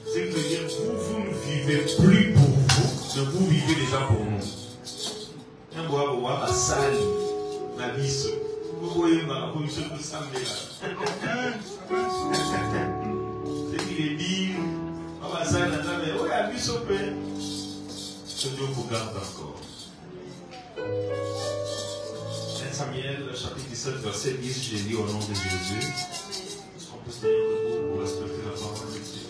C'est-à-dire, vous ne vivez plus pour vous, Mais vous vivez déjà pour nous. Un bois pour voir la salle, la lisse. Vous voyez dans la position de samedi là. C'est qu'il est dit, on va ça là, mais oui, la lisse au pain. Que Dieu vous garde encore. 1 Samuel, chapitre 17, verset 10, j'ai dit au nom de Jésus. Est-ce qu'on peut se tenir debout pour respecter la parole de Dieu?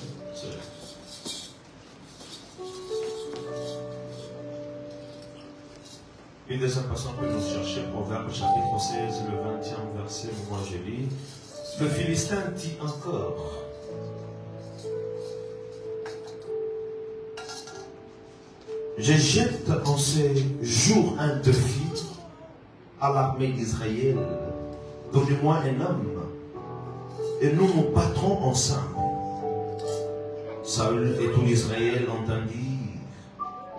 Une deuxième façon que nous cherchons, Proverbe chapitre 16, le 20e verset, moi je lis. Le Philistin dit encore. Je jette en ces jours un défi à l'armée d'Israël. Donnez-moi un homme et nous nous battrons ensemble. Saül et tout l'Israël entendirent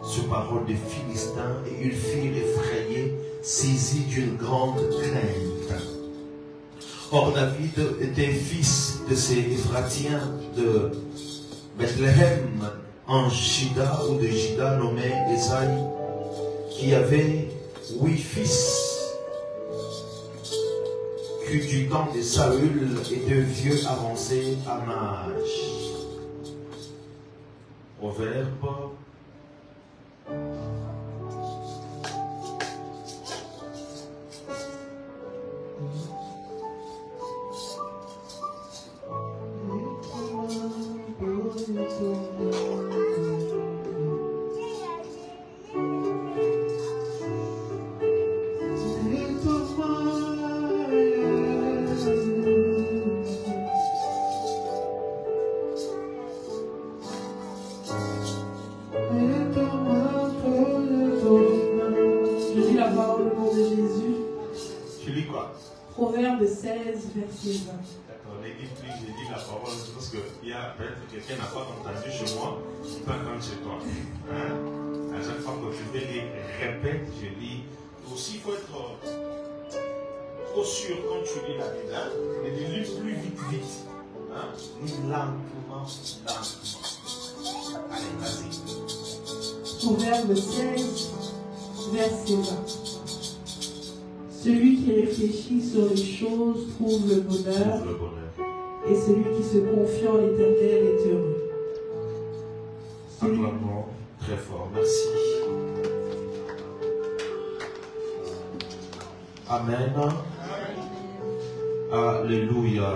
ces paroles des Philistins et ils furent effrayés, saisis d'une grande crainte. Or David était fils de ces Éphratiens de Bethléem en Juda ou de Juda nommé Esaïe, qui avait 8 fils, qui du temps de Saül étaient vieux avancés en âge. Proverbe Proverbe 16, verset 20. D'accord, l'équipe, j'ai dit la parole parce qu'il y a peut-être quelqu'un n'a pas entendu chez moi, il peut entendre chez toi. Hein? À chaque fois que je vais les répéter, je lis. Aussi, il faut être trop sûr quand tu lis la Bible. Hein? Mais lis plus vite. Hein? Lis lentement. Allez, vas-y. Proverbe 16, verset 20. Celui qui réfléchit sur les choses trouve le bonheur, et celui qui se confie en l'Éternel est heureux. Acclamons très fort, merci. Amen. Alléluia.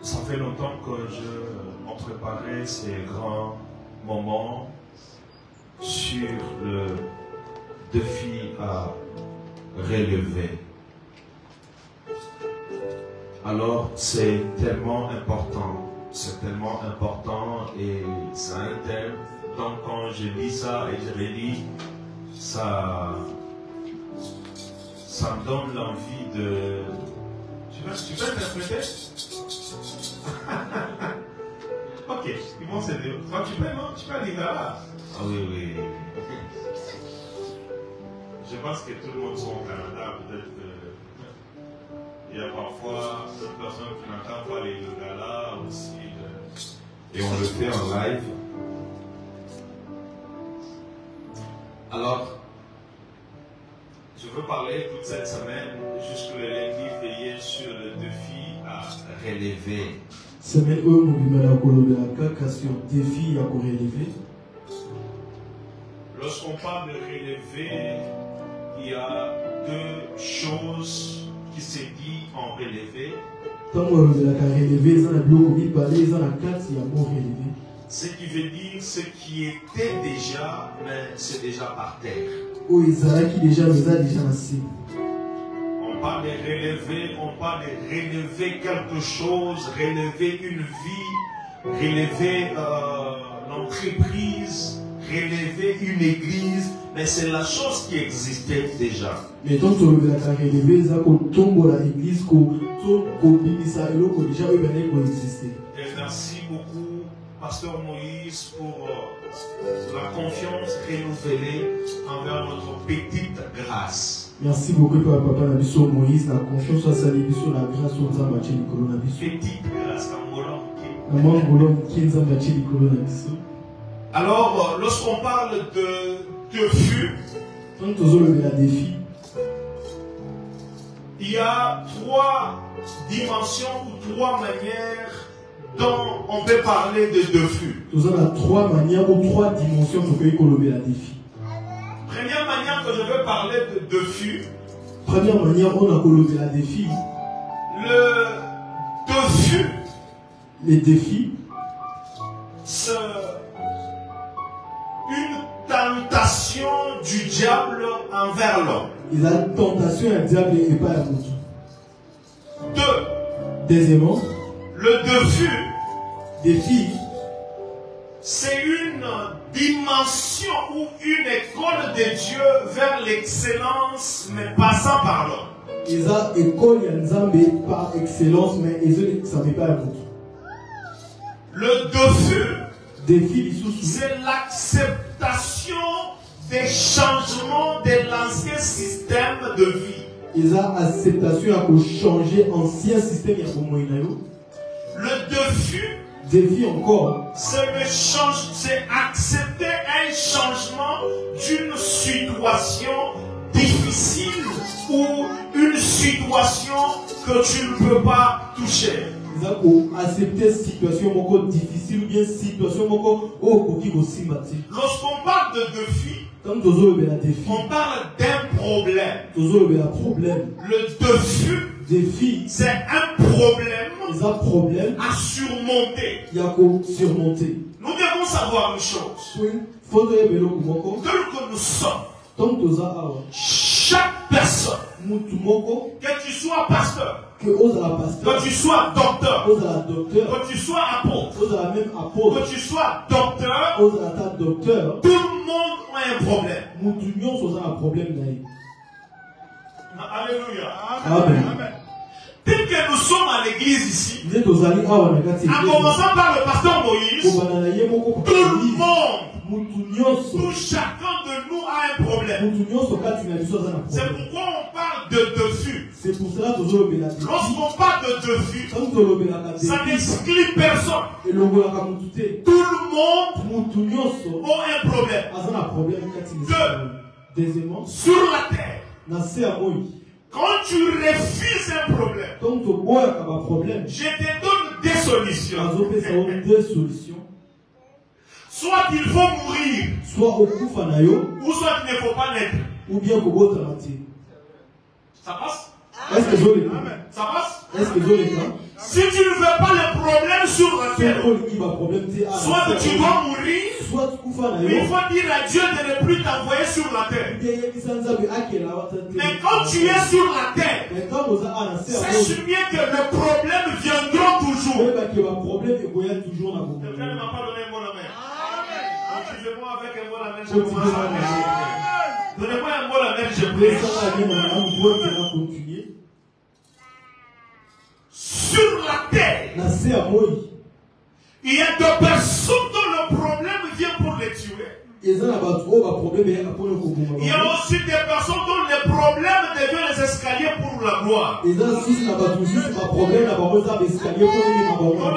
Ça fait longtemps que on préparait ces grands moments sur le défi à relever. Alors c'est tellement important et ça intègre. Donc quand je lis ça et je relis, ça me donne l'envie de... Tu peux interpréter? Ok, ils vont se dire. Toi tu peux, non? Tu peux aller là. Ah oui. Je pense que tout le monde sont au Canada, peut-être qu'il y a parfois une personne qui n'entend pas les Lingala aussi. Et on le fait en live. Alors, je veux parler toute cette semaine, jusqu'au lundi, veiller sur le défi à relever. Semaine où nous vivons sur défi à relever. Lorsqu'on parle de relever, il y a deux choses qui se disent en relevé. Ce qui veut dire ce qui était déjà, mais c'est déjà par terre. On parle de relever quelque chose, relever une vie, relever l'entreprise, relever une église, mais c'est la chose qui existait déjà. Mais tant que vous avez relevé, ça tombe la église, Et merci beaucoup, Pasteur Moïse, pour la confiance renouvelée envers notre petite grâce. Merci beaucoup, Papa Moïse, la confiance à saluer sur la grâce au Petite grâce, la Alors, lorsqu'on parle de fût, il y a 3 dimensions ou 3 manières dont on peut parler de fût. Nous avons 3 manières ou 3 dimensions pour que la défi. Première manière que je veux parler de fût. Première manière, on a colobé la défi. Le fût. Les défis. C'est une tentation du diable envers l'homme. Il a une tentation à diable et pas à l'autre. 2. Deuxièmement, le défi, c'est une dimension ou une école de Dieu vers l'excellence, mais passant par l'homme. Ils ont école Yanzambe par excellence, mais ils ne savent pas à l'autre. Le défi, c'est l'acceptation des changements de l'ancien système de vie. Ils ont acceptation à changer l'ancien système. Le défi encore, c'est accepter un changement d'une situation difficile ou une situation que tu ne peux pas toucher. Accepter une situation difficile ou bien une situation lorsqu'on parle de défi, on parle d'un problème. Le défi, c'est un problème à surmonter. Nous devons savoir une chose. Tel que nous sommes, chaque personne, que tu sois pasteur, que tu sois docteur, que tu sois apôtre, que tu sois docteur, tout le monde a un problème. Alléluia. Amen. Tel que nous sommes à l'église ici, en commençant par le pasteur Moïse, tout le monde, tout chacun de nous a un problème. C'est pourquoi on parle de défi. Lorsqu'on parle de défi, ça n'exclut personne. Tout le monde a un problème. Deuxièmement, sur la terre, quand tu refuses un problème, je te donne des solutions. Soit il faut mourir, ou soit il ne faut pas l'être. Ça passe? Ça passe? Si tu ne veux pas le problème sur la terre, soit tu dois mourir, il faut dire à Dieu de ne plus t'envoyer sur la terre. Mais quand tu es sur la terre, sache bien que le problème viendra toujours. Quelqu'un ne m'a pas donné un bon amen. Motivez-moi avec un bon amen, je commence à amen. Donnez-moi un bon amen, je prie. Sur la terre, il y a des personnes dont le problème vient pour les tuer. Il y a aussi des personnes dont le problème devient les escaliers pour la gloire. On a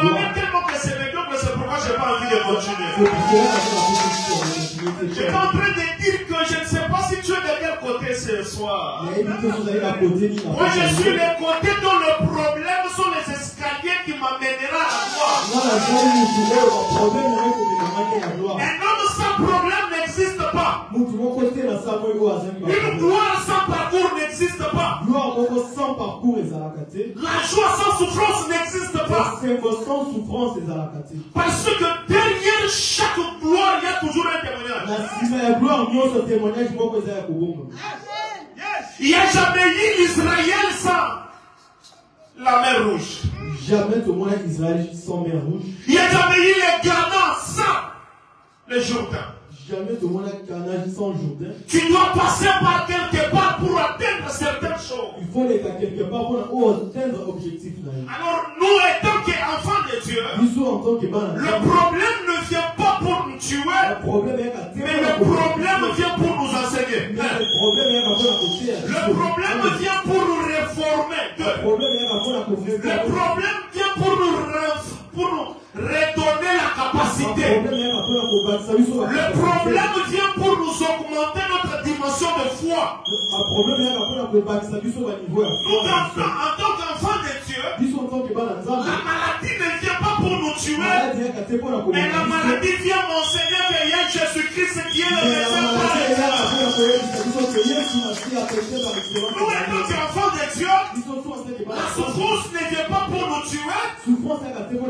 même tellement que c'est médiocre, c'est pourquoi je n'ai pas envie de continuer. Je suis en train de dire que je ne sais pas si tu es de quel côté ce soir. Moi je suis le côté dont le problème sont les escaliers qui m'amènera à la gloire. Un homme sans problème n'existe pas. Une gloire sans parcours n'existe pas. La joie sans souffrance n'existe pas. Parce que derrière chaque gloire, il y a toujours un témoignage. Il n'y a jamais eu Israël sans la mer rouge. Jamais de moi Israël sans mer rouge. Il n'y a jamais eu les Ghana sans le Jourdain. Jamais de moi Ghana sans Jourdain. Tu dois passer par quelque part pour atteindre certaines choses. Il faut aller quelque part pour atteindre l'objectif. Alors nous, étant qu'enfants de Dieu, le problème ne vient pas pour nous tuer, mais le problème vient pour nous enseigner. Le problème vient pour nous réformer. Le problème vient pour nous redonner la capacité. Le problème vient pour nous augmenter notre dimension de foi. Nous, en tant qu'enfants de Dieu, la maladie ne vient pas pour nous tuer, mais la maladie vient m'enseigner derrière Jésus-Christ qui est le médecin par excellence. Nous, en tant qu'enfants de Dieu, la souffrance ne vient pas pour nous tuer.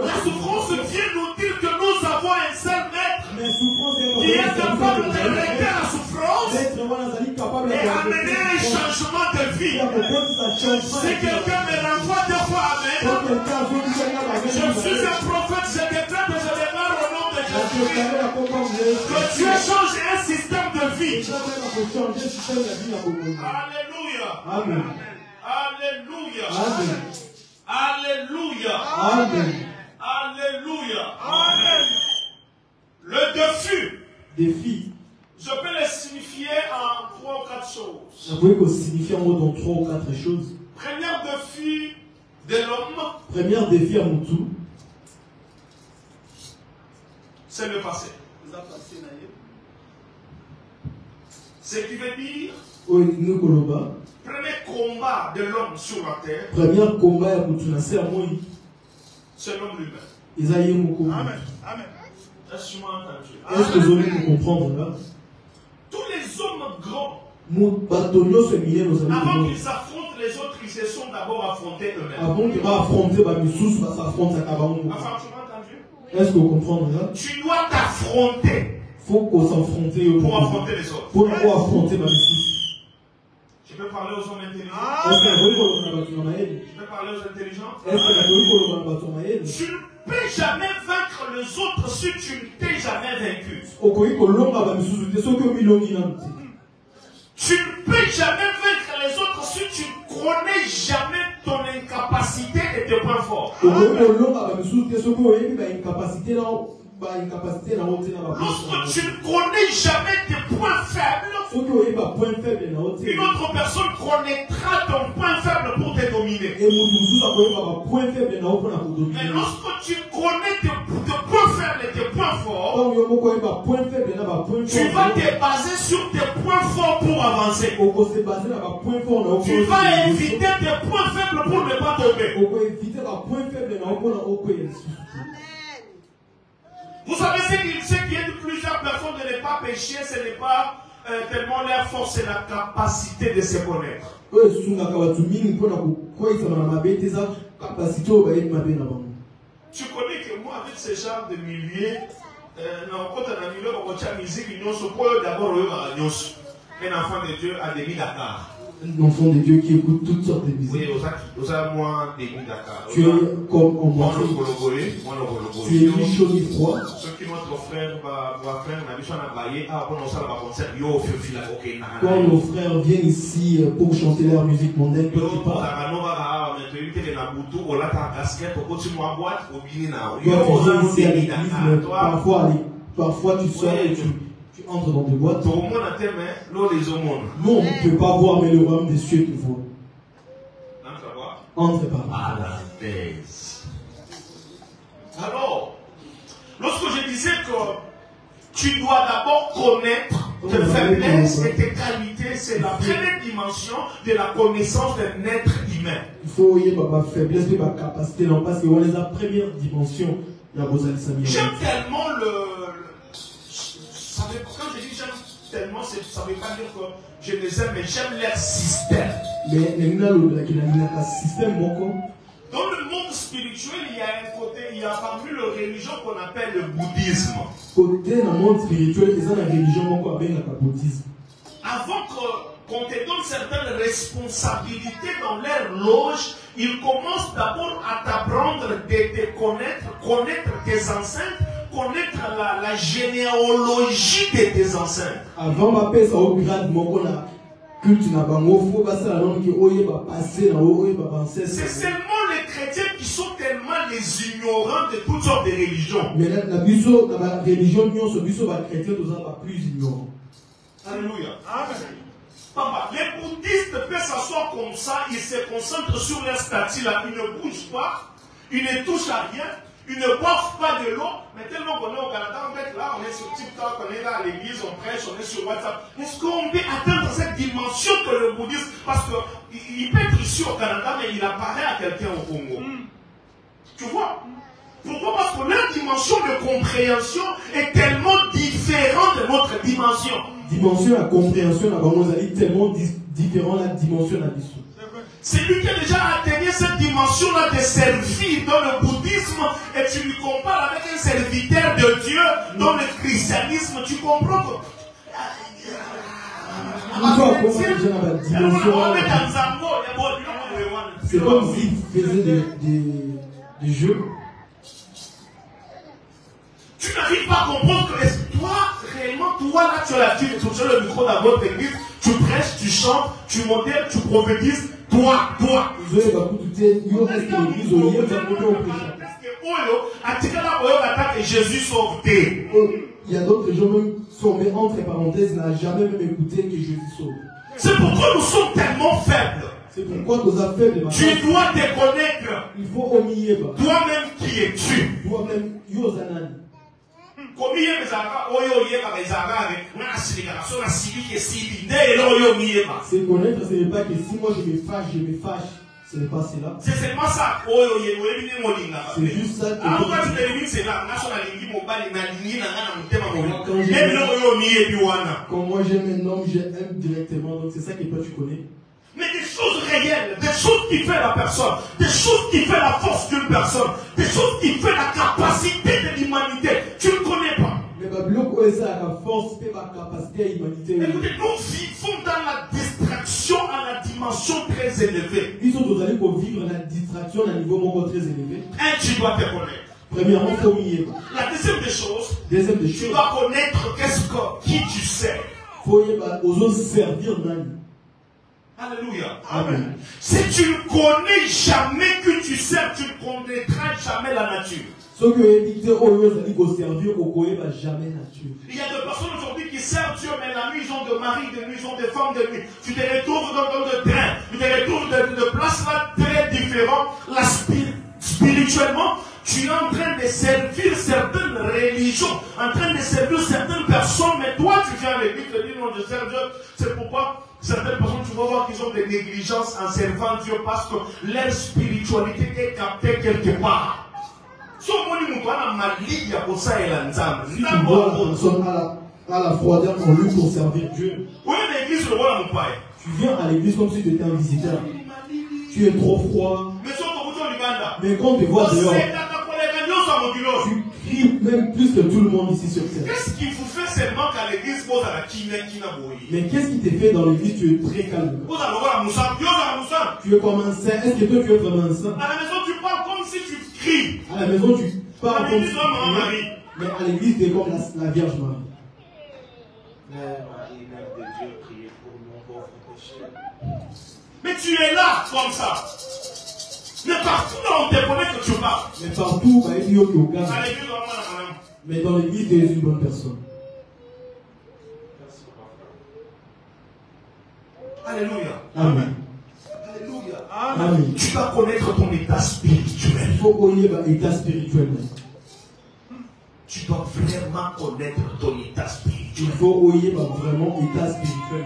La souffrance vient nous dire que nous avons un seul maître qui est capable de régler la souffrance et amener un changement de vie. Si quelqu'un me renvoie deux fois amen, je suis un prophète, je déclare que je démarre au nom de Jésus. Que Dieu change un système de vie. Alléluia. Amen. Alléluia. Amen. Alléluia. Amen. Alléluia. Amen. Le défi, je peux le signifier en 3 ou 4 choses. Vous pouvez signifier en mot dans 3 ou 4 choses. Premier défi de l'homme, premier défi à Moutou, c'est le passé. Ce qui veut dire premier combat de l'homme sur la terre, premier combat c'est l'homme lui-même. Amen. Amen. Est-ce que vous allez comprendre là? Tous les hommes grands, avant qu'ils affrontent les autres, ils se sont d'abord affrontés eux-mêmes. Avant qu'ils affrontent, est-ce que vous comprenez là? Tu dois t'affronter. Faut qu'on s'affronte pour affronter les autres. Pour affronter ma Je peux parler aux hommes intelligents. Je peux parler aux intelligents. Tu ne peux jamais vaincre les autres si tu ne t'es jamais vaincu. Tu ne peux jamais vaincre les autres si tu ne connais jamais ton incapacité et tes points forts. Lorsque tu ne connais jamais tes points faibles, une autre personne connaîtra ton point faible pour te dominer. Mais lorsque tu connais tes points faibles et tes points forts, tu vas te baser sur tes points forts pour avancer. Tu vas éviter tes points faibles pour ne pas tomber. Vous savez ce qui aide plusieurs personnes de ne pas pécher, ce n'est pas tellement leur force, c'est la capacité de se connaître. Tu connais que moi, avec ce genre de milieu, quand on a mis la musique, d'abord, un enfant de Dieu a des Dakar. Un enfant de Dieu qui écoute toutes sortes de musiques. Oui, moi, des Dakar. Tu es comme moi. Tu es ni chaud ni froid. Ce qui notre frère va faire, on a vu ça à bailler, on a concert, quand nos frères viennent ici pour chanter leur musique mondaine, parfois tu sors et tu entres dans des boîtes. Nous, on ne peut pas voir, mais le royaume des cieux te voit. Entre par là. Alors, lorsque je disais que tu dois d'abord connaître tes faiblesses et tes qualités, c'est la première dimension de la connaissance d'un être humain. Il faut y avoir ma faiblesse et ma capacité, non, parce que c'est la première dimension. J'aime tellement quand je dis j'aime tellement, ça ne veut pas dire que je les aime, mais j'aime leur système. Dans le monde spirituel, il y a un côté, il y a parmi les religions qu'on appelle le bouddhisme. Côté dans le monde spirituel, il y a une religion qu'on appelle le bouddhisme. Avant qu'on te donne certaines responsabilités dans leur loge, ils commencent d'abord à t'apprendre de te connaître tes ancêtres, connaître la généalogie de tes ancêtres. Avant ma paix, ça au grade mon c'est seulement les chrétiens qui sont tellement les ignorants de toutes sortes de religions. Mais la religion, Alléluia. Papa, les bouddhistes peuvent s'asseoir comme ça, ils se concentrent sur leur statut là, ils ne bougent pas, ils ne touchent à rien. Ils ne boivent pas de l'eau, mais tellement qu'on est au Canada, en fait, là, on est sur TikTok, on est là à l'église, on prêche, on est sur WhatsApp. Est-ce qu'on peut atteindre cette dimension que le bouddhisme, parce qu'il peut être ici au Canada, mais il apparaît à quelqu'un au Congo. Tu vois? Pourquoi? Parce que leur dimension de compréhension est tellement différente de notre dimension. Dimension à compréhension, est tellement différente de la dimension à l'issue. C'est lui qui a déjà atteint cette dimension-là de servir dans le bouddhisme et tu lui compares avec un serviteur de Dieu dans le christianisme, tu comprends que... C'est comme s'il faisait des jeux. Tu n'arrives pas à comprendre que toi, réellement, toi là, tu as le micro dans votre église, tu prêches, tu chantes, tu modèles, tu prophétises. Toi. Jésus sauve. Il y a d'autres gens même sauvés entre parenthèses, n'a jamais même écouté que Jésus sauve. C'est pourquoi nous sommes tellement faibles. C'est pourquoi nous sommes faibles. Tu dois te connaître. Il faut omnier. Toi-même qui es-tu? Toi-même, Yosanani. C'est connaître, ce n'est pas que si moi je me fâche, ce n'est pas cela. C'est seulement ça. C'est juste ça que quand moi j'aime un homme, j'aime directement. Donc c'est ça que toi tu connais. Mais des choses réelles, des choses qui font la personne, des choses qui font la force d'une personne, des choses qui font la capacité de l'humanité, tu ne connais pas. Mais la force et la capacité de l'humanité. Écoutez, nous vivons dans la distraction à la dimension très élevée. Ils sont allés pour vivre la distraction à un niveau très élevé. Tu dois te connaître. Premièrement, il faut mieux. La deuxième des choses, tu dois connaître qui tu sais. Il faut aux autres servir dans. Alléluia. Amen. Si tu ne connais jamais que tu sers, tu ne connaîtras jamais la nature. Ce que éviter au lieu de servir au coin va jamais nature. Il y a des personnes aujourd'hui qui servent Dieu, mais la nuit ils ont de mari, de nuit ils ont des femmes de nuit. Tu te retrouves dans le train, tu te retrouves de places là très différentes. Là, spirituellement, tu es en train de servir certaines religions, en train de servir certaines personnes, mais toi tu viens à l'église et tu dis non, je sers Dieu. C'est pourquoi certaines personnes, tu vas voir qu'ils ont des négligences en servant Dieu parce que leur spiritualité est captée quelque part. Si tu vois la personne à la froideur en lui pour servir Dieu. Tu viens à l'église comme si tu étais un visiteur. Tu es trop froid. Mais quand tu vois dehors, tu cries même plus que tout le monde ici sur terre. Qu'est-ce qui vous fait seulement qu'à l'église, vous avez mais qu'est-ce qui te fait dans l'église? Tu es très calme. Tu es comme un saint. Est-ce que toi tu es vraiment un saint? À la maison, tu parles comme si tu cries. À la maison, tu parles comme si tu cries. Mais à l'église, tu es comme la Vierge Marie. Mère Marie, Mère de Dieu, priez pour nous pauvres pécheurs. Mais tu es là comme ça. Mais partout là, on te connaît que tu parles. Mais partout, mais dans l'église, tu es une bonne personne. Alléluia. Amen. Alléluia. Amen. Tu dois connaître ton état spirituel. Il faut connaître ton état spirituel. Tu dois vraiment connaître ton état spirituel. Il faut connaître vraiment l'état spirituel.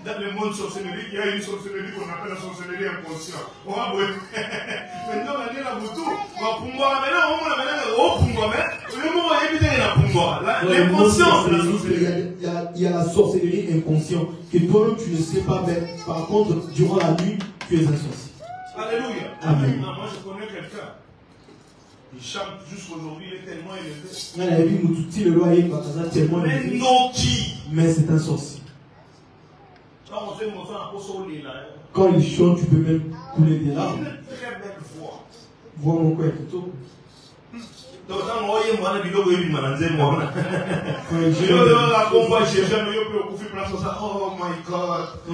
Dans le monde sorcellerie, il y a une sorcellerie qu'on appelle la sorcellerie inconsciente. Maintenant, on a la boutou. L'inconscience de la sorcellerie. Il y a la sorcellerie inconsciente que toi-même tu ne sais pas, mais par contre, durant la nuit, tu es un sorcier. Alléluia. Amen. Moi, je connais quelqu'un. Il chante jusqu'aujourd'hui, il est tellement élevé. Mais c'est un sorcier. Quand il chante, tu peux même couler des larmes. Une très belle voix. Vois mon cœur plutôt. Quand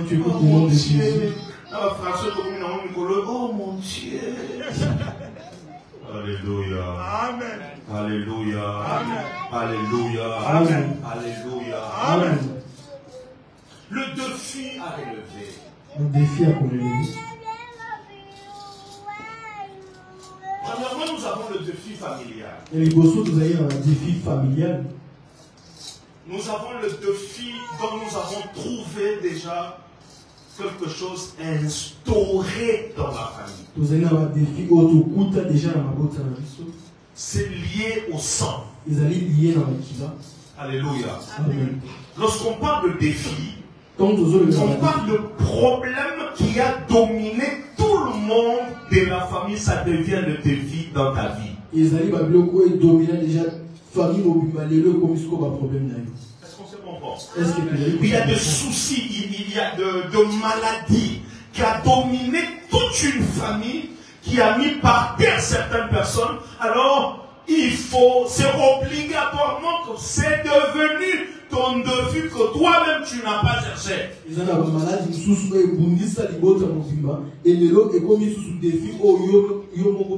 tu écoutes le nom de Jésus. Oh mon Dieu. Alléluia. Amen. Alléluia. Amen. Alléluia. Amen. Alléluia. Amen. Le défi à relever. Le défi à relever. Premièrement, nous avons le défi familial. Nous avons le défi dont nous avons trouvé déjà quelque chose instauré dans la famille. C'est lié au sang. Alléluia. Amen. Lorsqu'on parle de défi, on parle de problème qui a dominé tout le monde de la famille. Ça devient le défi dans ta vie. Est-ce qu'on se comprend? Il y a des soucis, il y a de maladies qui a dominé toute une famille, qui a mis par terre certaines personnes. Alors, c'est obligatoirement que c'est devenu ton défi que toi-même tu n'as pas cherché.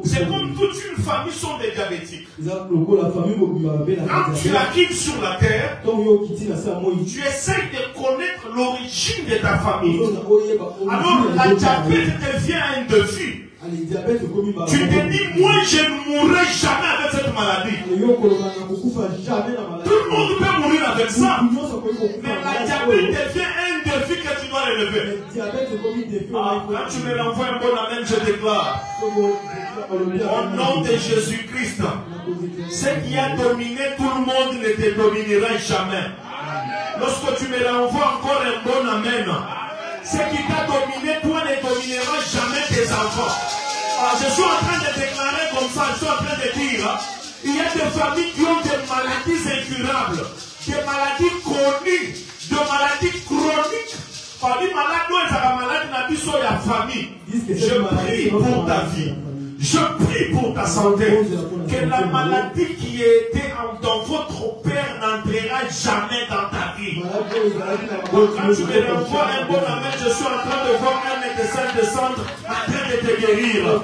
C'est comme toute une famille sont des diabétiques. Quand tu arrives sur la terre, tu essayes de connaître l'origine de ta famille. Alors la diabète devient un défi. Tu te dis, moi je ne mourrai jamais avec cette maladie. Tout le monde peut mourir avec ça. Mais la diabète devient un défi que tu dois relever. Quand tu me l'envoies un bon amen, je déclare. Au nom de Jésus-Christ, ce qui a dominé tout le monde ne te dominera jamais. Lorsque tu me l'envoies encore un bon amen, ce qui t'a dominé, toi ne domineras jamais tes enfants. Je suis en train de déclarer comme ça, je suis en train de dire, il y a des familles qui ont des maladies incurables, des maladies connues, des maladies chroniques. Parmi malades, nous, les malades, nous avons la famille. Je prie pour ta vie. Je prie pour ta santé. Que la maladie qui était dans votre père n'entrera jamais dans ta vie. Quand tu me renvoies un bon amen, je suis en train de voir un médecin descendre, en train de te guérir, en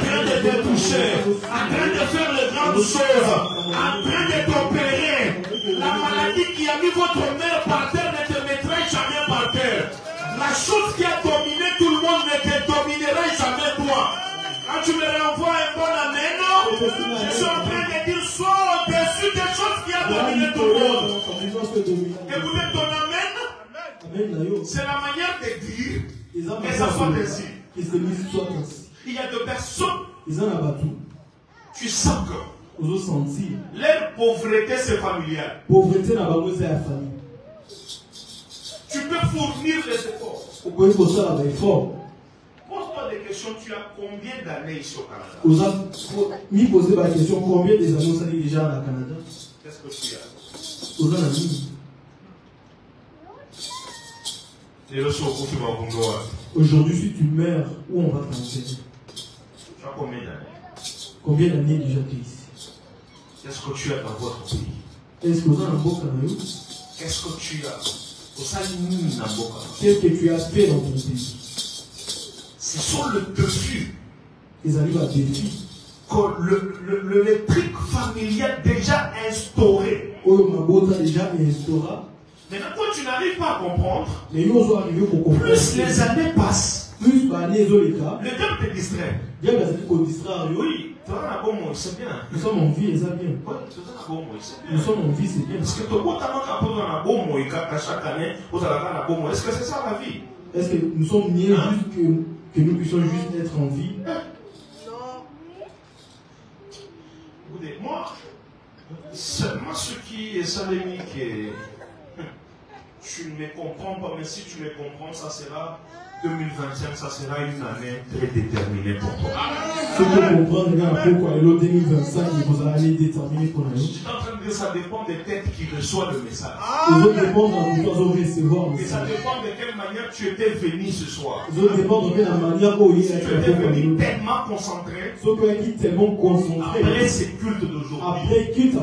train de te toucher, en train de faire les grandes choses, en train de t'opérer. La maladie qui a mis votre mère par terre ne te mettra jamais par terre. La chose qui a dominé tout le monde ne te dominera jamais toi. Quand tu me renvoies un bon amen, je suis en train de dire, sois au-dessus des choses qui a dominé tout le monde. Écoutez ton amen, c'est la manière de dire que ça soit ainsi. Il y a des personnes, tu sens que leur pauvreté c'est familial. Tu peux fournir les efforts. Pose-toi des questions, tu as combien d'années ici au Canada? Poser la question, combien des années vous avez déjà au Canada? Qu'est-ce que tu as? Aujourd'hui, si tu meurs, où on va t'enterrer? Tu as combien d'années? Combien d'années déjà tu es ici? Qu'est-ce que tu as dans votre pays? Est-ce que vous avez un beau Canada? Qu'est-ce que tu as? Qu'est-ce que tu as fait dans ton pays? Ce sont le défi. Ils arrivent à défi. Le truc familial déjà instauré. Maintenant, quand tu n'arrives pas à comprendre, plus les années passent, le diable te distrait. Oui, c'est bien. Nous sommes en vie et ça bien. Nous sommes en vie, c'est bien. Parce que chaque année, est-ce que c'est ça la vie? Est-ce que nous sommes nés juste que nous puissions juste être en vie? Écoutez, moi, seulement ce qui est salémique et tu ne me comprends pas, mais si tu me comprends, ça sera 2025, ça sera une année très déterminée pour toi. Ce que comprendre, pourquoi l'autre 2025, vous allez déterminer pour nous. Je suis en train de dire, ça dépend des têtes qui reçoivent le message. Les autres dépendent de nous recevoir. Et ça dépend de quelle manière tu étais venu ce soir. Les autres dépendent de la manière où il est. Si tu étais venu tellement concentré. Tellement concentré. Après ces cultes d'aujourd'hui. Après culte,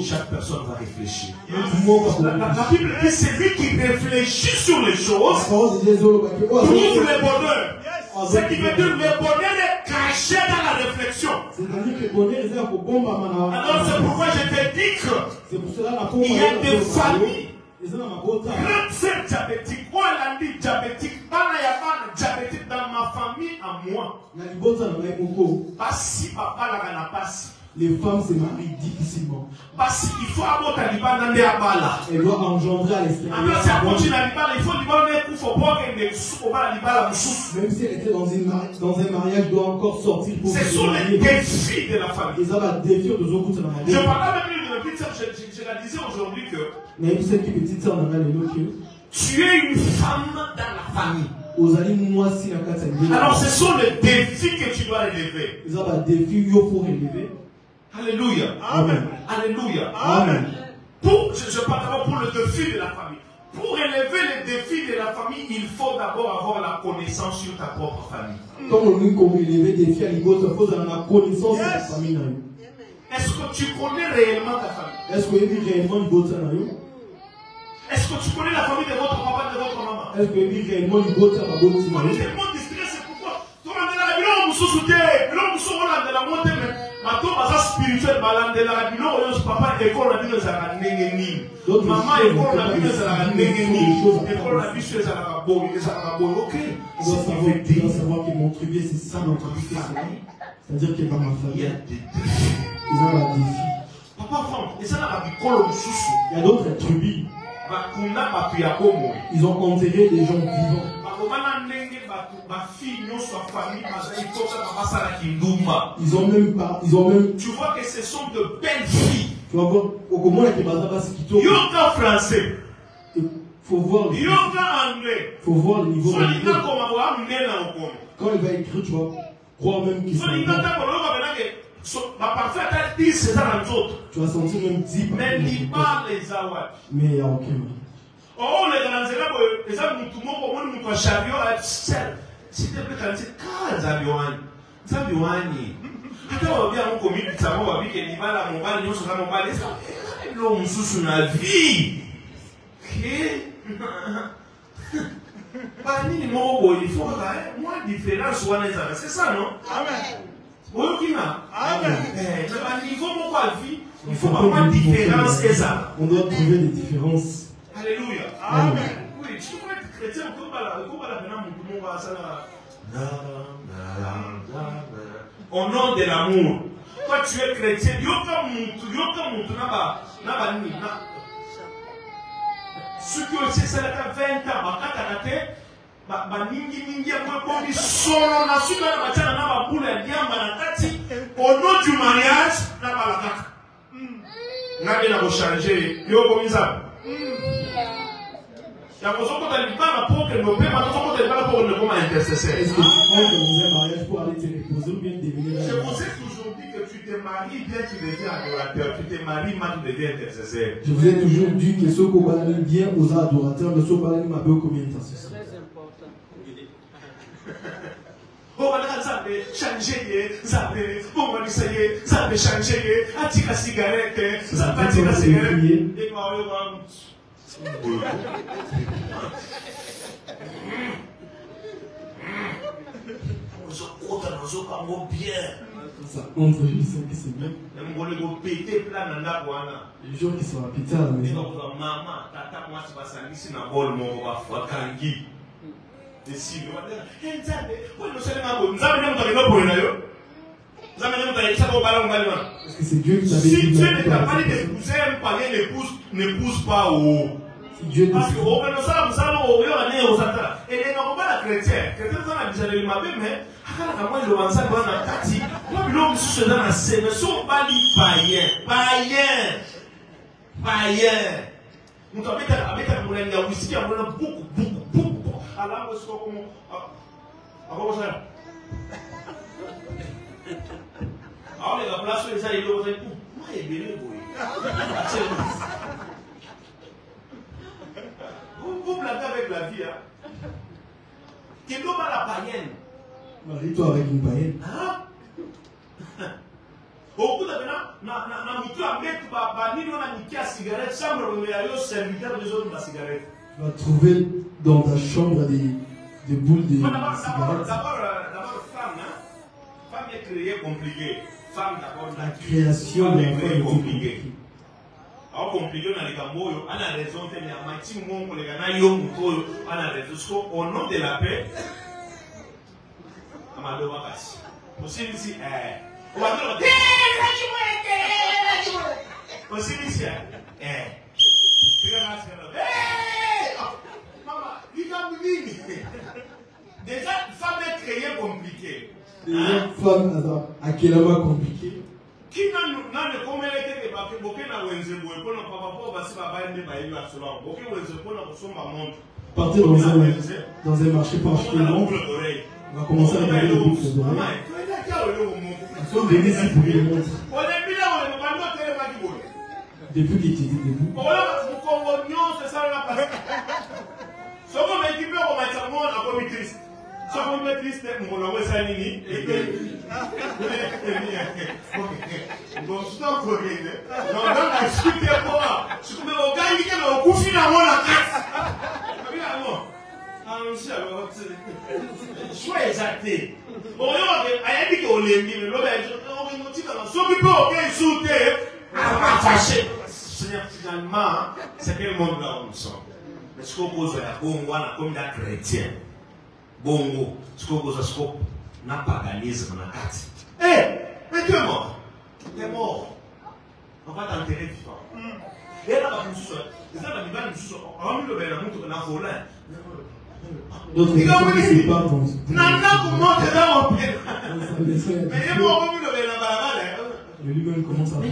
chaque personne va réfléchir. La Bible dit, c'est lui qui réfléchit sur les choses. Trouve le bonheur. Ce qui veut dire le bonheur est caché dans la réflexion. Alors c'est pourquoi je te dis que il y a des familles. Grande sœur diabétique, Olandi diabétique, Banayabana diabétique dans ma famille à moi. Pas si papa la n'a pas si. Les femmes se marient difficilement. Parce qu'il faut avoir ta libana de abala. Elle doit engendrer à l'extérieur. Alors, si elle continue la libana, il faut libana il faut pas qu'elle ne soit pas la libana. Même si elle était dans un mariage, elle doit encore sortir pour. Ce sont les défis de la famille. Ils ont un défi de zoko de la Je parlais même d'une petite sœur, je la disais aujourd'hui que. Mais vous savez que petite sœur n'a pas les lots. Tu es une femme dans la famille. Alors ce sont les défis que tu dois relever. Ils ont un défi qu'il faut relever. Alléluia. Amen. Alléluia. Amen. Je parle d'abord pour le défi de la famille. Pour relever les défis de la famille, il faut d'abord avoir la connaissance sur ta propre famille. Quand on dit qu'on relever des défis, il faut avoir la connaissance de ta famille. Est-ce que tu connais réellement ta famille? Est-ce que tu connais réellement le beau temps? Est-ce que tu connais la famille de votre papa et de votre maman? Est-ce que tu connais réellement le beau temps? On est tellement distrait, c'est pourquoi. Tu vas dans la bilan, vous soutenez, bilan, vous soutenez de la montée, mais maintenant, ma spirituelle, de la bilan, papa, école, la bilan, ça va n'engagner. Maman, école, la bilan, ça va n'engagner. École, la bilan, ça va bon, ça va bon, ok. Tu dois savoir que mon tribu, c'est ça notre famille. C'est-à-dire que dans ma famille, il y a des défis. Ils ont un défi. Papa, et ça, il y a d'autres tribus. Ils ont enterré des gens vivants. Ils ont même. Tu vois que ce sont de belles filles. Tu vas voir comment les Kebazabas qui tournent. Yoga français. Il faut voir le niveau. Yoga anglais. Il faut voir le niveau. Quand il va écrire, tu vas croire même qu'il s'en tu vas sentir même 10 mais il parle les awad. Mais il n'y a aucun. Oh, les grands élèves, les hommes, tout le monde, nous, chariot, s'il te plaît, quand c'est Zabiouani. Zabiouani. Attends, on va bien, on commis, ça va, bien, qu'il va là, mon bal, nous, sur mon bal, et ça, l'homme sous la vie. Il faut moins différence, c'est ça, non? Amen. Amen. Il faut avoir une différence. On doit trouver des différences. Alléluia. Amen. Oui, tu peux être chrétien, au nom de l'amour. Toi, tu es chrétien. Ce que c'est, c'est 20 ans. Au nom du mariage, n'a changer. C'est pour ça toujours dit que tu te maries bien, tu deviens adorateur. Tu te maries mal, tu deviens intercesseur. Je vous ai toujours dit que ceux qui ont bien aux adorateurs, ne sont pas là, mais combien d'intercesseurs. Oh, ça peut changer, ça peut changer, attirer cigarette, ça peut attirer cigarette. Et ça compte, je sais que c'est bien. Les jours qui sont pétés à la maison. Parce que c'est Dieu qui t'avait dit. Si Dieu ne t'a pas dit d'épouser un païen, n'épouse pas au. Parce que la chrétien mais vous blaguez avec la vie, hein? Quel homme la païenne? Marie-toi avec une païenne. Hein? Au bout de cigarette. Tu vas trouver dans ta chambre des boules de cigarettes. D'abord, femme, hein? Femme est créée compliquée. Femme, d'abord, la création est créée compliquée. Alors, compliqué, on a les gamboyos, on a raison, on a mati mongo, les gana yo mutoyo, on a raison. Au nom de la paix, amado wakati. Aussi ici, Déjà, femme est créée compliquée. Déjà, femme à quel moment compliqué. Qui n'a le combien été débattu, beaucoup n'a ouensé, beaucoup n'a pas passé par bailler, bailler à cela. Beaucoup ouensé, beaucoup n'a pas son montre. Partez dans un marché particulièrement. On va commencer à regarder les boucles d'oreilles. Ils sont venus ici pour les montres. Depuis qu'il était debout. C'est ça la passe. Ce qu'on a dit, on va être bon à commis triste. Ce qu'on met triste, on va envoyer ça nini. Bon, c'est un peu rien. Non, non, on explique quoi. Je peux me gagner le coup finalement la caisse. Choix exacté. Bon, il y a dit qu'on l'a mis, mais l'autre, on va dire dans son people, ok, sauter, fâché. Finalement, c'est quel monde là où nous sommes. Mais ce qu'on pose à la Bongo, comme la chrétien, Bongo, ce qu'on pose à ce qu'on n'a pas paganisme dans la carte. Eh, mais tu es mort. Tu es mort. On va t'enterrer vivant. Et là, on nous sort. Et ça, on va nous sortir. On va nous lever la montre, on a volé. D'autres personnes qui se parlent dans ce pays. Mais lui-même commence à parler.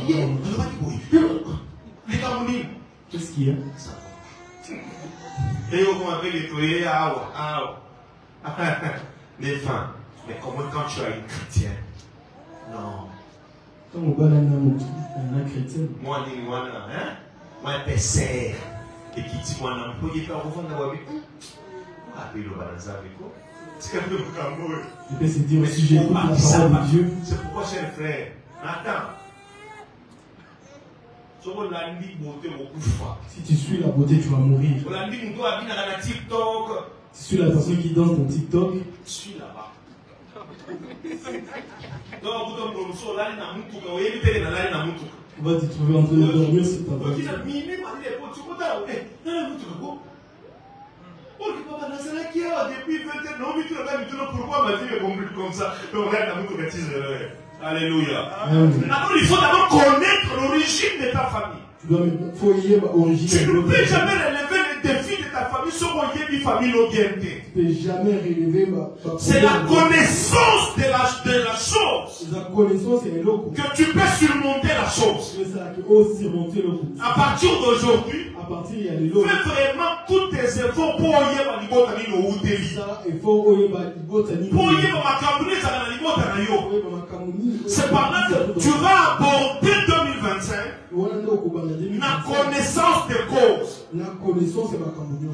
Qu'est-ce qu'il y a? Et on appelle les toyés à les femmes. Mais comment quand tu as une chrétienne? Non. Quand on parle d'un chrétien. Moi, moi, un père et qui dit moi, on peut y faire au fond de la vie. Je peux se dire aussi, j'écoute la parole de Dieu. C'est pourquoi, cher frère, attends. Si tu suis la beauté, tu vas mourir. Si tu suis la personne qui danse dans TikTok, suis là-bas. On va te trouver en train de dormir sur ta voiture. Depuis 20 ans, pourquoi ma vie est compliquée comme ça? Alléluia. D'abord, il faut d'abord connaître l'origine de ta famille. Tu ne peux jamais relever les défis de ta famille sans qu'on y ait une famille orientée. Tu ne peux jamais relever c'est la connaissance de la chose. La connaissance est l'eau. Que tu peux surmonter la chose. À partir d'aujourd'hui, fais vraiment tous tes efforts pour y avoir c'est par là que tu vas aborder 2025 la connaissance des causes. La connaissance est ma communion.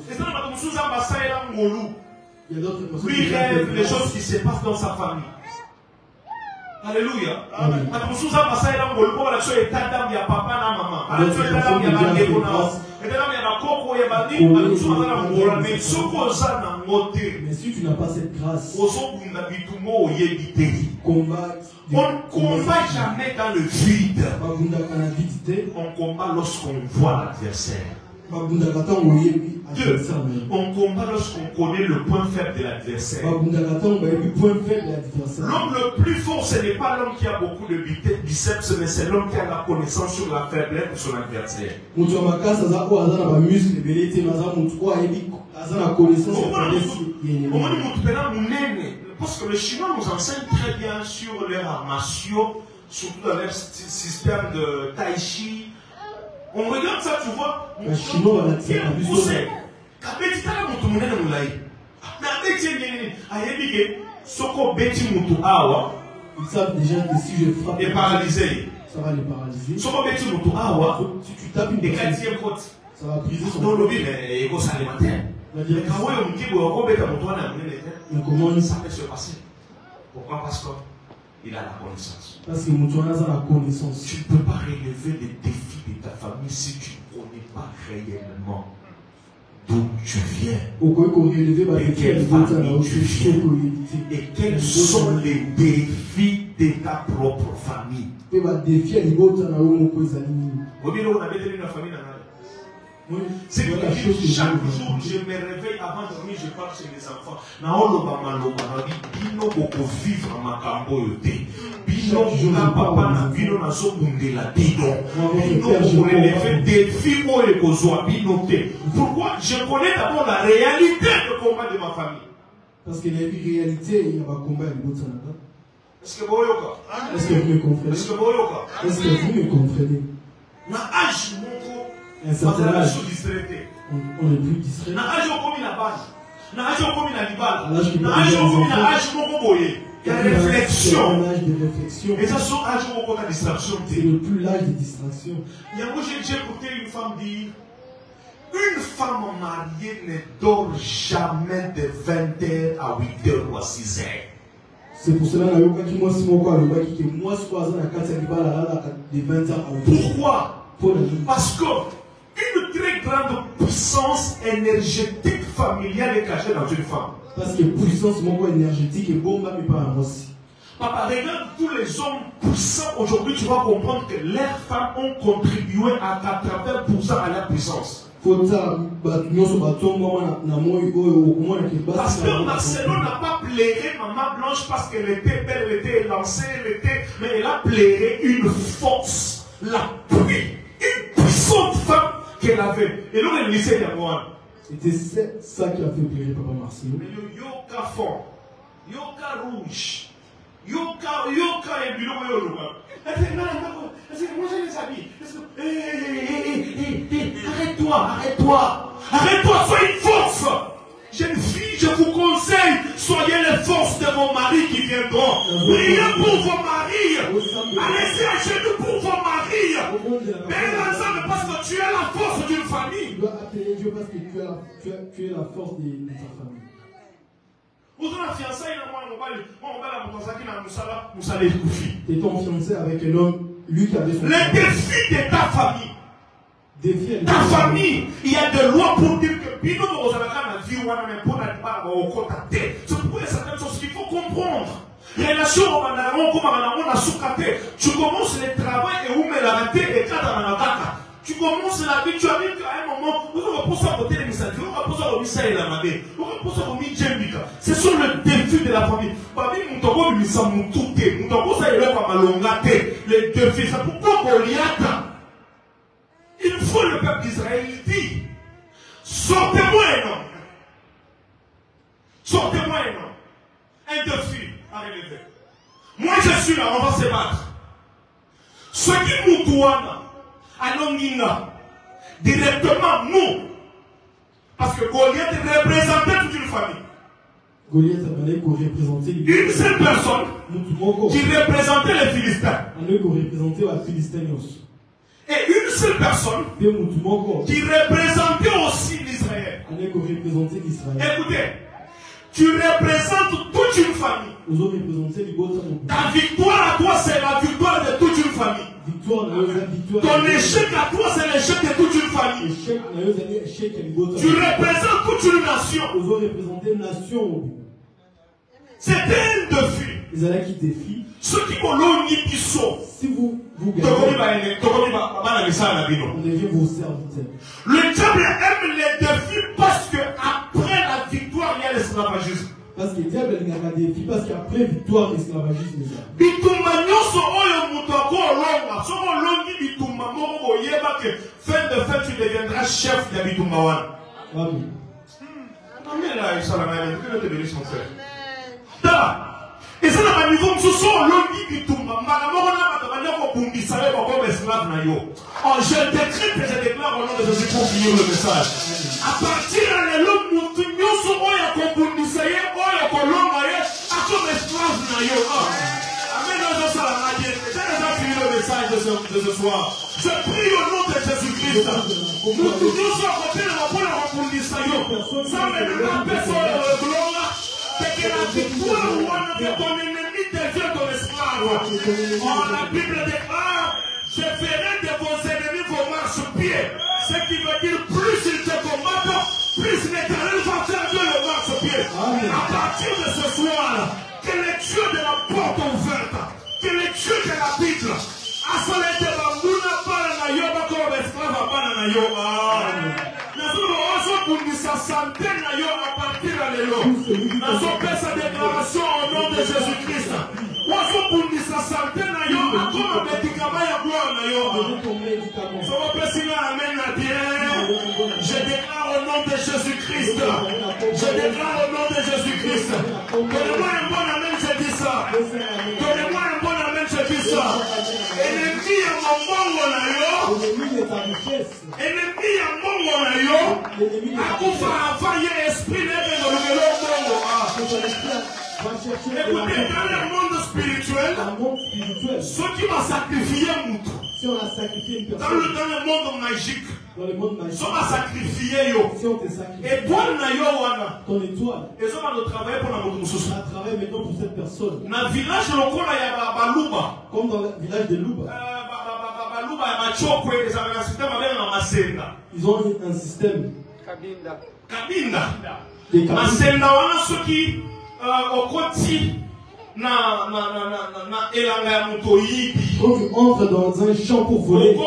Lui rêve les choses qui se passent dans sa famille. Alléluia. Mais si tu n'as pas cette grâce, on ne combat jamais dans le vide. On combat lorsqu'on voit l'adversaire. Deux, on combat lorsqu'on connaît le point faible de l'adversaire. L'homme le plus fort, ce n'est pas l'homme qui a beaucoup de biceps, mais c'est l'homme qui a la connaissance sur la faiblesse de son adversaire. Parce que les Chinois nous enseignent très bien sur leur armation, surtout dans leur système de tai chi. On regarde ça, tu vois. Les Chinois, ils savent déjà que si je frappe, et paralysé. Ça va les paralyser. Si tu tapes une quatrième faute, ça va briser son corps. Mais comment ça peut se passer? Pourquoi? Parce qu'il a la connaissance. Parce que Moutouana a la connaissance. Tu ne peux pas relever les défis de ta famille si tu ne connais pas réellement d'où tu viens. Et quelle famille tu viens. Et quels sont les défis de ta propre famille. C'est que chaque jour, je me réveille avant de dormir, je parle chez les enfants. Bino na papa na bino na zobundela bino. Bino pour relever des filles et kozwa bino te. Pourquoi? Je connais d'abord la réalité du combat de ma famille. Parce qu'il y a une réalité, il y a un combat de l'autre. Est-ce que vous Est-ce que vous me comprenez? Est-ce que vous Est-ce que vous me comprenez? Na âge moko, un certain âge, on est plus distrait. Na âge okomi na base. Na âge okomi na libala. À l'âge que Na âge okomi na âge moko boye. Il y a réflexion. L'âge de réflexion. Et ça sont âge moko na distraction. C'est le plus l'âge de distraction. Il y a moi j'ai écouté une femme dire, une femme mariée ne dort jamais de 20h à 8h ou à 6h. C'est pour cela que moi, si moi, 3 ans à 4 de 20 ans à 8h. Pourquoi? Parce que une très grande puissance énergétique familiale est cachée dans une femme. Parce que puissance énergétique est bon, mais pas un aussi. Papa, regarde tous les hommes puissants aujourd'hui, tu vas comprendre que leurs femmes ont contribué à 80% à leur puissance. Pasteur Marcelo n'a pas pleuré Maman Blanche parce qu'elle était belle, elle était élancée, mais elle a pleuré une force, la pluie, une puissante femme qu'elle avait. Et là, elle lisait les moines. C'était ça qui a fait pleurer Papa Marcelo. Mais le yoka fond, yoka rouge, yoka et bilo yoka. Moi j'ai les amis. Arrête-toi, sois une force. Jeune fille, je vous conseille, soyez les forces de vos maris qui viendront. Priez pour vos maris. Allez-y à genoux pour vos maris. Mais l'ensemble parce que tu es la force d'une famille. Tu dois appeler Dieu parce que tu es la force de ta famille. Vous êtes fiancé, tu es ton fiancé avec un homme, lui qui avait son. Les défis de ta famille. Ta famille, il y a des lois pour dire que c'est pourquoi il y a certaines choses qu'il faut comprendre. Relation tu commences le travail et où me la raté et quand tu commences la vie, tu arrives à un moment où on va pousser à côté de Missali, on va pousser à Missali la Mabé, on va pousser à Missali. Ce sont les défis de la famille. Les défis, c'est pourquoi Goliath. Il faut le peuple d'Israël dit, sortez-moi un homme. Sortez-moi un homme. Un défi à relever. Moi je suis là, on va se battre. Ce qui nous doit, à Nongina, directement nous, parce que Goliath représentait toute une famille. Goliath représentait une seule personne qui représentait les Philistins. Et une seule personne qui représentait aussi l'Israël. Écoutez, tu représentes toute une famille. Ta victoire à toi, c'est la victoire de toute une famille. Ton échec à toi, c'est l'échec de toute une famille. Tu représentes toute une nation. C'était un défi. Ceux qui m'ont dit si vous gagnez, on devient vos serviteurs. Le diable aime les défis parce que après la victoire, il y a l'esclavagisme. Parce que le diable n'a pas de défi, parce qu'après victoire, l'esclavagisme est là. Fin de fait, tu deviendras chef de Bitumbawan. Amen. Amen. Là, que te bénisse, mon frère. Et ça, dans le niveau où ce sont l'homme qui tombe, je décrète et je déclare au nom de Jésus pour finir le message. À partir de l'homme, nous sommes Amen. J'ai fini le message de ce soir. Je prie au nom de Jésus-Christ. Nous tous sommes à côté de la bonne rencontre. Ça me personne gloire. C'est que la victoire de ton ennemi devient ton esclave. La Bible déclare, je ferai de vos ennemis vos marche-pieds. Ce qui veut dire, plus ils te combattent, plus l'Éternel va faire de le marche-pied. À partir de ce soir, que les dieux de la porte ouverte, que les dieux de la Bible, à cela de la mouna para na yo, comme esclave para na yo. Sa santé na yo à partir de l'élo. Nous avons fait sa déclaration au nom de Jésus-Christ. Nous avons sa Je déclare au nom de Jésus-Christ. Je déclare au nom de Jésus-Christ. Donnez-moi un bon amen, je dis ça. Donnez-moi un bon amen, je dis ça. Ennemi à mon monde, ennemi à mon monde, à quoi avant hier esprit n'est dans le écoutez, dans le monde spirituel, ceux qui m'ont sacrifié si on a sacrifié une personne, dans le monde magique, dans le monde magique, si on a sacrifié yo, si on te sacrifie, et toi na yo wana, ton étoile, et ça va travailler pour la moto mususu. On a travaillé maintenant pour cette personne. Dans le village lokola ya Baluba, comme dans le village de Luba, Baluba ya Machokwe, ils avaient un système avec la Masenda. Ils ont un système. Kabinda. Masenda wana ceux qui au côté na elanga ya moto yibi. Quand tu entres dans un champ pour voler, tu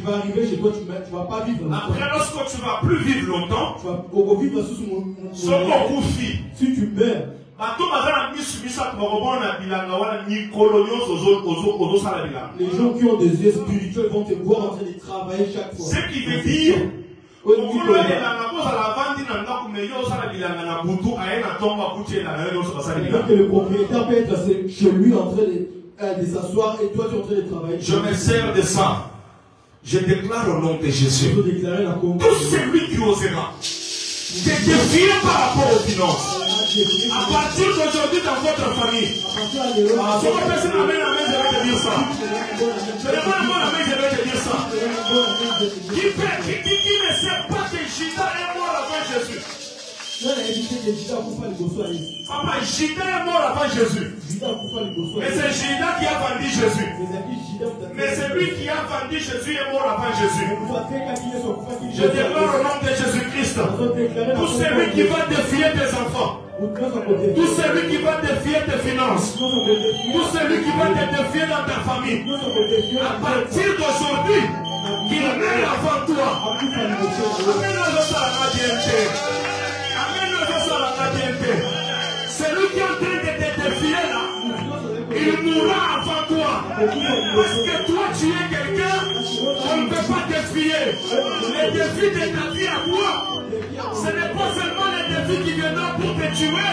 vas arriver chez toi, tu ne vas pas vivre longtemps. Après, lorsque tu ne vas plus vivre longtemps, tu vas vivre sous mon si tu meurs, les gens qui ont des yeux spirituels vont te voir en train de travailler chaque fois. Ce qui veut dire que le propriétaire peut être chez lui en train de s'asseoir et toi tu es en train de travailler. Je me sers de ça. Je déclare au nom de Jésus. Tout celui qui osera te défier par rapport aux finances. À partir d'aujourd'hui dans votre famille. Si vous personne amène, je vais te dire ça. Je vais te dire ça. Qui ne sait pas que Jida est mort avant Jésus? Papa, Jida est mort avant Jésus. Mais c'est Jida qui a vendu Jésus. Mais c'est lui qui a vendu Jésus est mort avant Jésus. Je déclare au nom de Jésus-Christ. Tout celui qui va défier tes enfants. Tout celui qui va défier tes finances. Tout celui qui va te défier dans ta famille. À partir d'aujourd'hui, qu'il meurt avant toi. Celui qui est en train de te défier là, il mourra avant toi. Parce que toi tu es quelqu'un qu'on ne peut pas défier. Les défis de ta vie à toi, ce n'est pas seulement les défis qui viendront pour te tuer,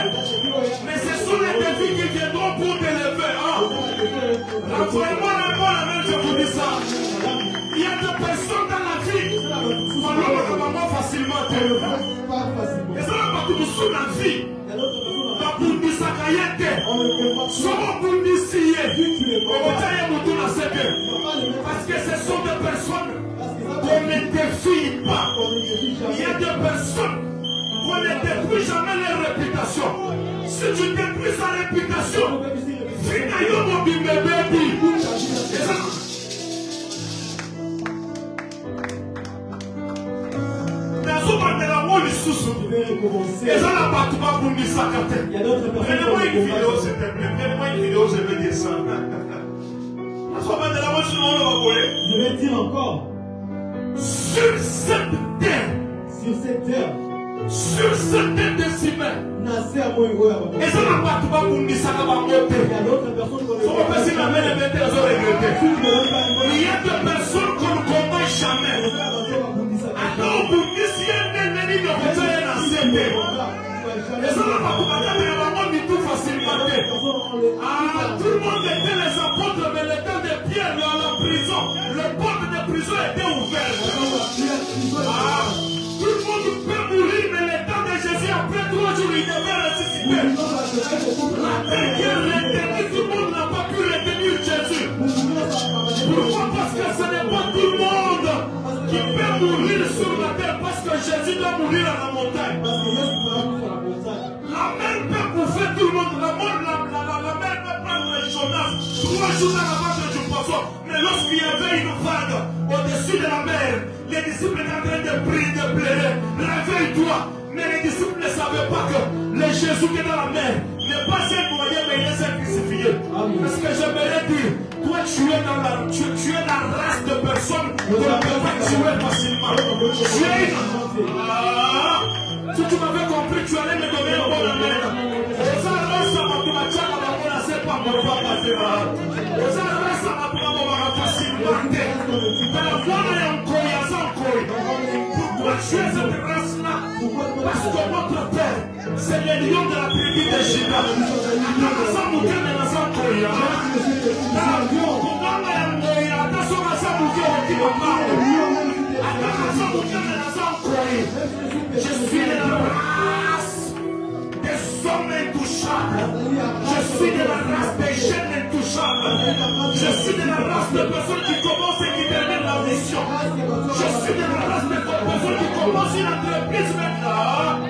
mais ce sont les défis qui viendront pour te lever. Renvoyez-moi la main, je vous dis ça. Il y a des personnes dans la vie, maman facilement. Et ça va pas tout sous la vie. Parce que ce sont des personnes qu'on ne défie pas. Il y a des personnes qu'on ne détruit jamais leur réputation. Si tu détruis sa réputation, finalement mon bébé. Il y a d'autres personnes. Prenez-moi une vidéo, s'il te plaît. Prenez-moi une vidéo, je vais dire ça. Je vais dire encore. Sur cette terre. Sur cette terre. Sur cette terre de ciment. Et ça n'a pas tout pas pour nous, ça n'a pas monté. Il y a d'autres personnes qu'on ne connaît pas. Il y a des personnes qu'on ne combat jamais. Alors, vous dites, si un ennemi de vous est accepté. Et ça n'a pas tout pas tout facilement. Tout le monde était les apôtres, mais le temps de Pierre dans la prison, le porte de prison était ouvert. Tout le monde peut mourir, mais le temps de Jésus, après 3 jours, il devait ressusciter. La terre qui est retenue, tout le monde n'a pas pu retenir Jésus. Pourquoi? Parce que ce n'est pas tout le monde qui peut mourir sur la terre, parce que Jésus doit mourir à la montagne. La mer peut bouffer tout le monde. La mer peut prendre les Jonas 3 jours dans la vague du poisson. Mais lorsqu'il y avait une vague au-dessus de la mer, les disciples étaient en train de prier, de pleurer. Réveille-toi. Mais les disciples ne savaient pas que le Jésus qui est dans la mer n'est pas un moyen, mais il est un crucifié. Parce que j'aimerais dire, toi tu es dans la race de personnes qu'on ne peut pas tuer facilement. Si tu m'avais compris, tu allais me donner un bon amen. Et ça, ça m'a dit, ma tchana, c'est pas mon papa, c'est Pourquoi tu es cette race-là? Parce que notre Père, c'est le lion de la tribu de Juda. Je suis de la race des hommes intouchables. Je suis de la race des jeunes intouchables. Je suis de la race de personnes qui commencent et qui terminent la mission. Je suis de la race de personnes qui commencent une entreprise maintenant.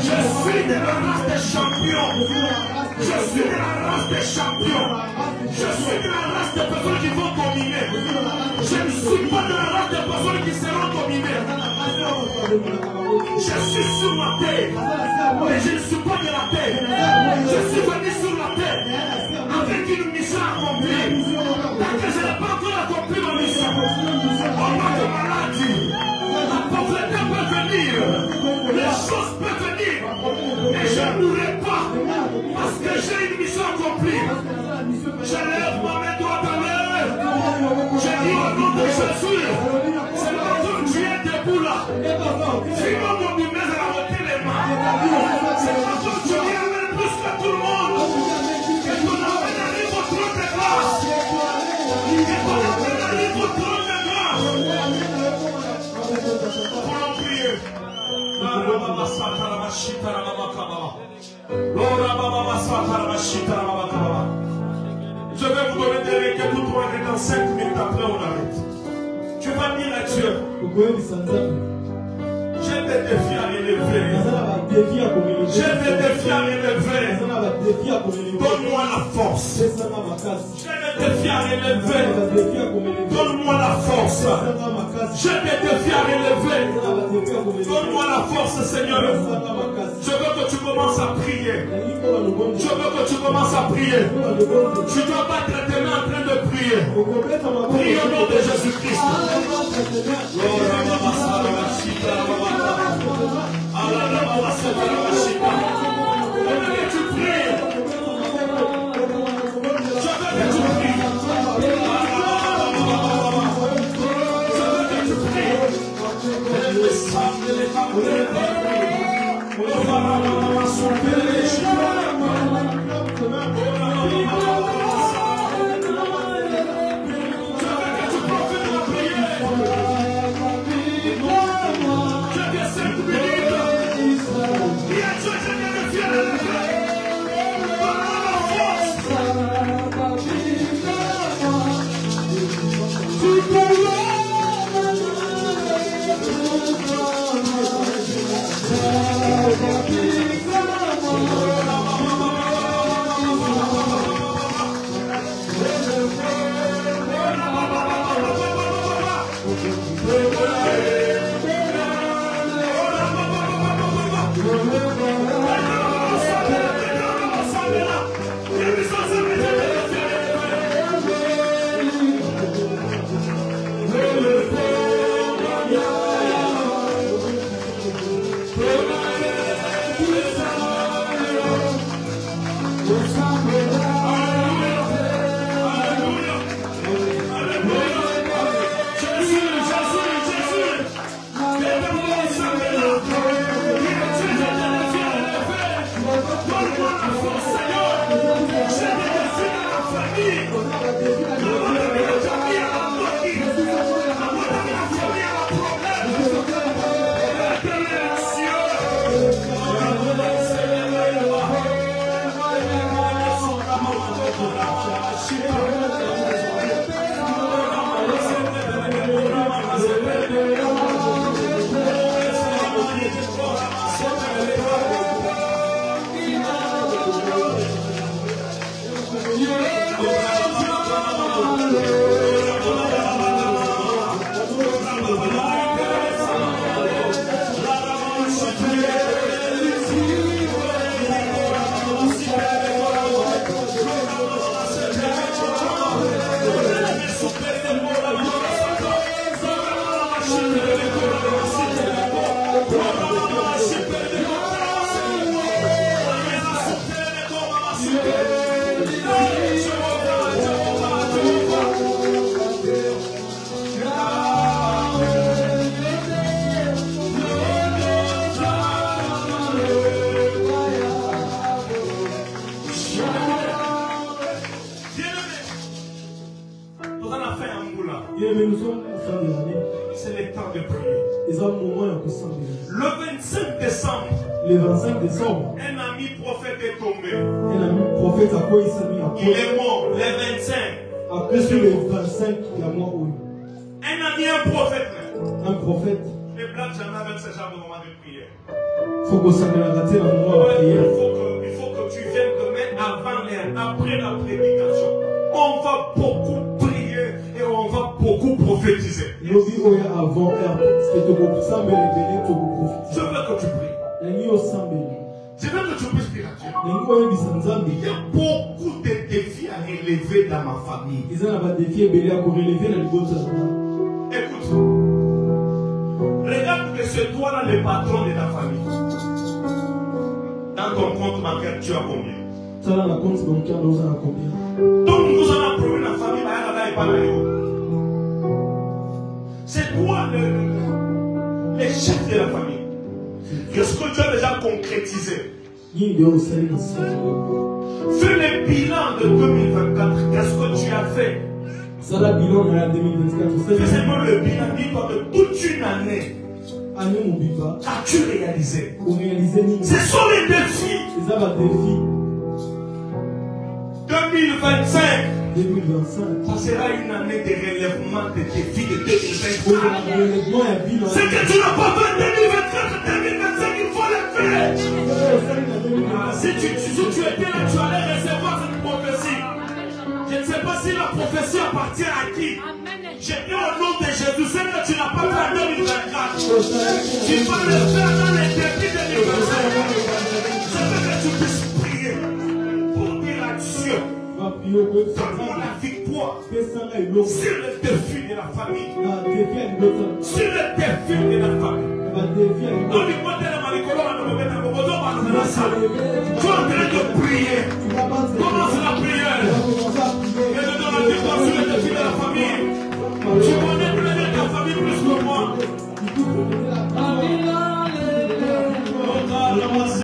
Je suis de la race des champions. Je suis de la race des champions. Je suis de la race des personnes qui vont dominer. Je ne suis pas de la race des personnes qui seront dominées. Je suis sur la terre, mais je ne suis pas de la terre. Je suis venu sur la terre avec une mission accomplie. Tant que je n'ai pas encore accompli ma mission, on m'a de maladie. La pauvreté peut venir, les choses peuvent venir, mais je ne mourrai pas parce que j'ai une mission accomplie. Je lève ma main droite à l'air. Je dis au nom de Jésus, c'est maintenant que tu es debout là. Sinon, mon numéro, elle a ôté les mains. C'est maintenant que tu viens même plus que tout le monde. Que ton appel arrive au trône de grâce. Que ton appel arrive au trône de grâce. Pour prier. Je vais vous donner des requêtes pour toi et dans 5 minutes après on arrête. Tu vas dire à Dieu. J'ai des défis à relever. J'ai des défis à relever. Donne-moi la force. J'ai des défis à relever. Donne-moi la force. J'ai des défis à relever. Donne-moi la force, Seigneur. Je veux que tu commences à prier. Je veux que tu commences à prier. Tu dois battre tes mains en train de prier. Prie au nom de Jésus-Christ. C'est le temps de prier. Le 25 décembre, un ami prophète est tombé. Il est mort le 25. Un ami, un prophète. Les blagues jamais avec ce genre de moment de prière. Il faut que tu viennes demain avant l'heure, après la prédication. On va beaucoup prier et on va beaucoup prophétiser. Je veux que tu pries. Je veux que tu puisses prier à Dieu. Il y a beaucoup de défis à relever dans ma famille. Écoute, regarde que c'est toi là le patron de ta famille. Dans ton compte bancaire, tu as combien? Donc nous allons prendre la famille, c'est toi le chef de la famille. Qu'est-ce que tu as déjà concrétisé? Fais le bilan de 2024. Qu'est-ce que tu as fait? Fais seulement le bilan, dis-toi de toute une année. As-tu réalisé? Ce sont les défis. 2025. Ça sera une année de relèvement des défis de 2025. Ce que tu n'as pas fait 2024, 2025, il faut le faire. Si tu étais là, tu allais recevoir cette prophétie. Je ne sais pas si la prophétie appartient à qui. J'ai dit au nom de Jésus, ce que tu n'as pas fait en 2024, tu vas le faire dans les défis de 2025. Je veux que tu puisses prier pour dire à Dieu, donne-moi la victoire sur le défi de la famille. Sur le défi de la famille. Tu es en train de prier. Commence la prière.